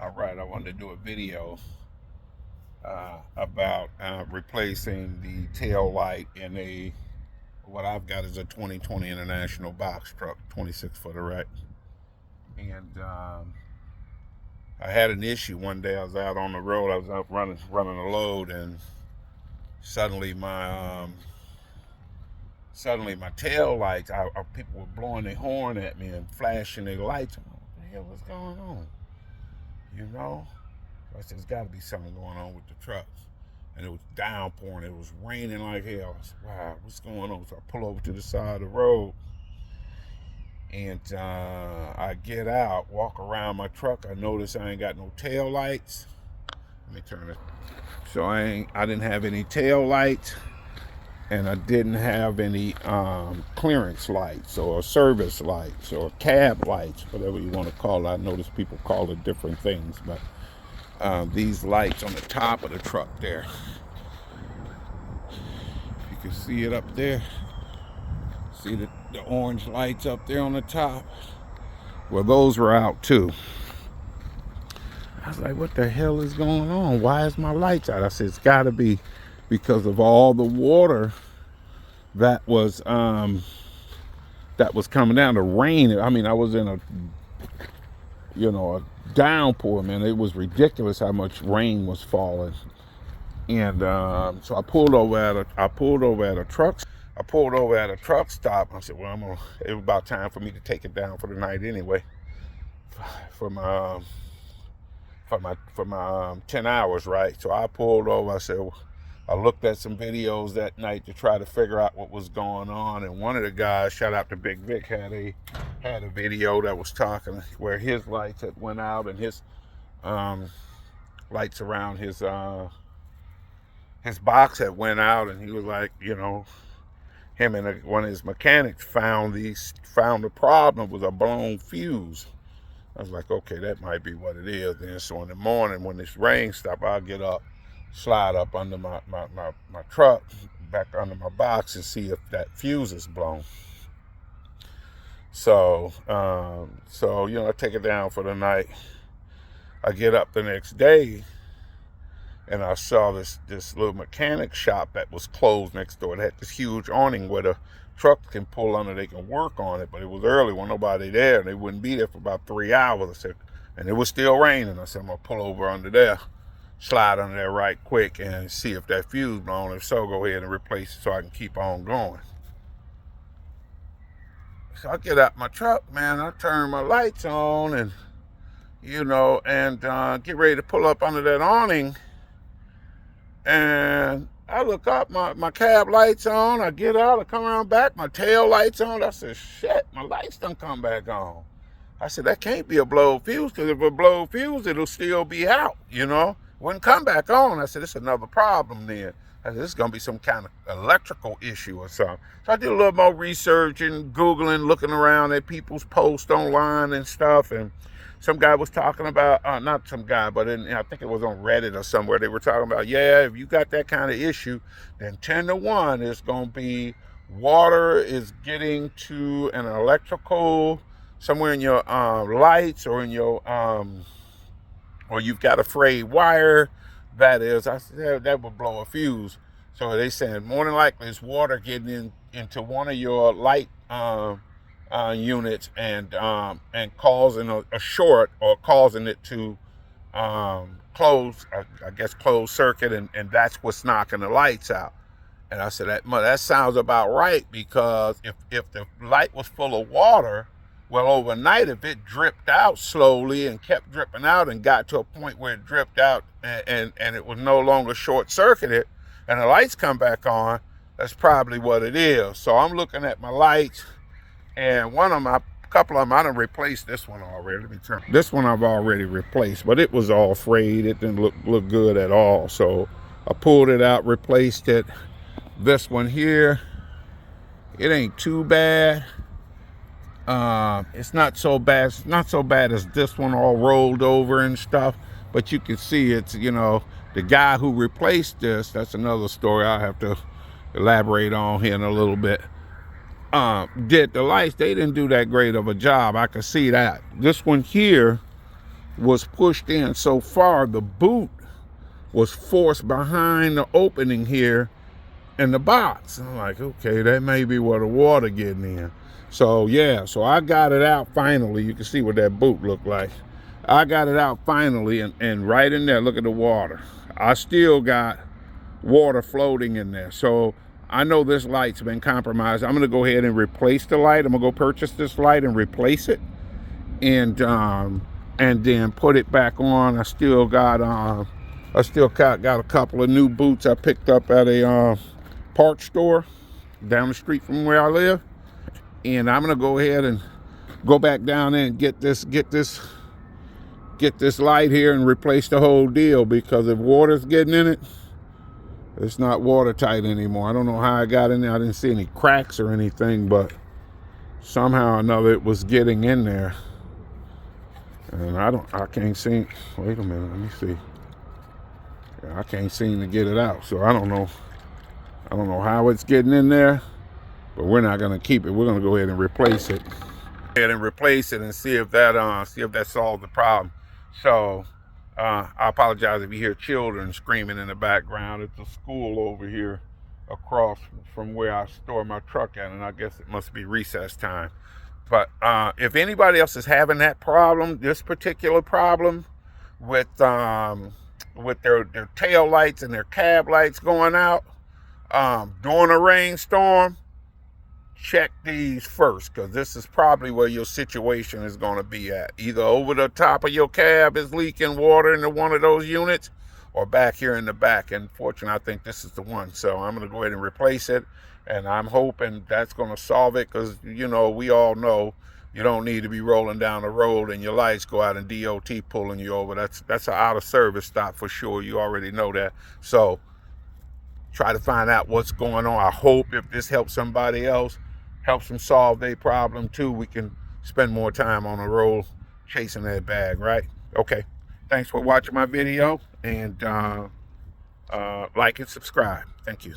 All right, I wanted to do a video about replacing the tail light in what I've got is a 2020 International box truck, 26 footer, right? And I had an issue one day. I was out on the road. I was out running a load, and suddenly my tail lights. People were blowing their horn at me and flashing their lights. What the hell was going on? You know? I said, there's got to be something going on with the trucks. And it was downpouring. It was raining like hell. I said, wow, what's going on? So I pull over to the side of the road. And I get out, walk around my truck. I notice I ain't got no tail lights. Let me turn it. So I didn't have any tail lights. And I didn't have any clearance lights or service lights or cab lights, whatever you want to call it. I notice people call it different things, but these lights on the top of the truck there, you can see it up there. See the orange lights up there on the top? Well, those were out too. I was like, what the hell is going on? Why is my lights out? I said, it's got to be because of all the water that was coming down, the rain. I mean, I was in a downpour, man. It was ridiculous how much rain was falling. And so I pulled over at a truck stop. I said, well, it was about time for me to take it down for the night anyway, for my 10 hours, right? So I pulled over. I said, I looked at some videos that night to try to figure out what was going on, and one of the guys, shout out to Big Vic, had a video that was talking where his lights had went out, and his lights around his box had went out, and he was like, him and one of his mechanics found the problem was a blown fuse. I was like, okay, that might be what it is. Then so in the morning when this rain stopped, I'll get up, slide up under my truck, back under my box, and see if that fuse is blown. So I take it down for the night. I get up the next day, and I saw this little mechanic shop that was closed next door. It had this huge awning where the truck can pull under, they can work on it, but it was early, wasn't nobody there, and they wouldn't be there for about 3 hours. I said, and it was still raining. I said, I'm gonna pull over under there, slide under there right quick, and see if that fuse blown. If so, go ahead and replace it so I can keep on going. So I get out my truck, man. I turn my lights on, and get ready to pull up under that awning. And I look up, my cab lights on. I get out, I come around back, my tail lights on. I said, shit, my lights done come back on. I said, that can't be a blow fuse, because if a blow fuse, it'll still be out, Wouldn't come back on. I said, it's another problem then. I said, this is going to be some kind of electrical issue or something. So I did a little more research and Googling, looking around at people's posts online and stuff, and some guy was talking about, not some guy, but I think it was on Reddit or somewhere. They were talking about, yeah, if you got that kind of issue, then 10 to 1 is going to be water is getting to an electrical, somewhere in your lights or in your, or you've got a frayed wire. That is, I said, that would blow a fuse. So they saying more than likely it's water getting into one of your light units and causing a short, or causing it to close circuit, and that's what's knocking the lights out. And I said, that sounds about right, because if the light was full of water, well, overnight, if it dripped out slowly and kept dripping out and got to a point where it dripped out and it was no longer short circuited and the lights come back on, that's probably what it is. So I'm looking at my lights, and couple of them, I done replaced this one already. Let me turn. This one I've already replaced, but it was all frayed. It didn't look good at all. So I pulled it out, replaced it. This one here, it ain't too bad. It's not so bad. It's not so bad as this one, all rolled over and stuff. But you can see it's, the guy who replaced this, that's another story I'll have to elaborate on here in a little bit. Did the lights, they didn't do that great of a job. I could see that. This one here, was pushed in so far, the boot was forced behind the opening here in the box. I'm like, okay, that may be where the water getting in. So yeah, so I got it out finally. You can see what that boot looked like. I got it out finally, and right in there, look at the water. I still got water floating in there. So I know this light's been compromised. I'm gonna go ahead and replace the light. I'm gonna go purchase this light and replace it, and then put it back on. I still got a couple of new boots I picked up at a parts store down the street from where I live, and I'm gonna go ahead and go back down there and get this light here and replace the whole deal, because if water's getting in it, it's not watertight anymore. I don't know how I got in there. I didn't see any cracks or anything, but somehow or another it was getting in there. And I can't seem, wait a minute, let me see. Yeah, I can't seem to get it out. So I don't know how it's getting in there, but we're not gonna keep it. We're gonna go ahead and replace it. And see if that solves the problem. So I apologize if you hear children screaming in the background. It's a school over here across from where I store my truck at, and I guess it must be recess time. But if anybody else is having that problem, this particular problem with their tail lights and their cab lights going out during a rainstorm, check these first, because this is probably where your situation is going to be at. Either over the top of your cab is leaking water into one of those units, or back here in the back. And fortunately, I think this is the one. So I'm going to go ahead and replace it, and I'm hoping that's going to solve it, because, you know, we all know you don't need to be rolling down the road and your lights go out and DOT pulling you over. That's an out of service stop for sure. You already know that. So try to find out what's going on. I hope if this helps somebody else, helps them solve their problem too, we can spend more time on the road chasing that bag, right? Okay, thanks for watching my video, and like and subscribe. Thank you.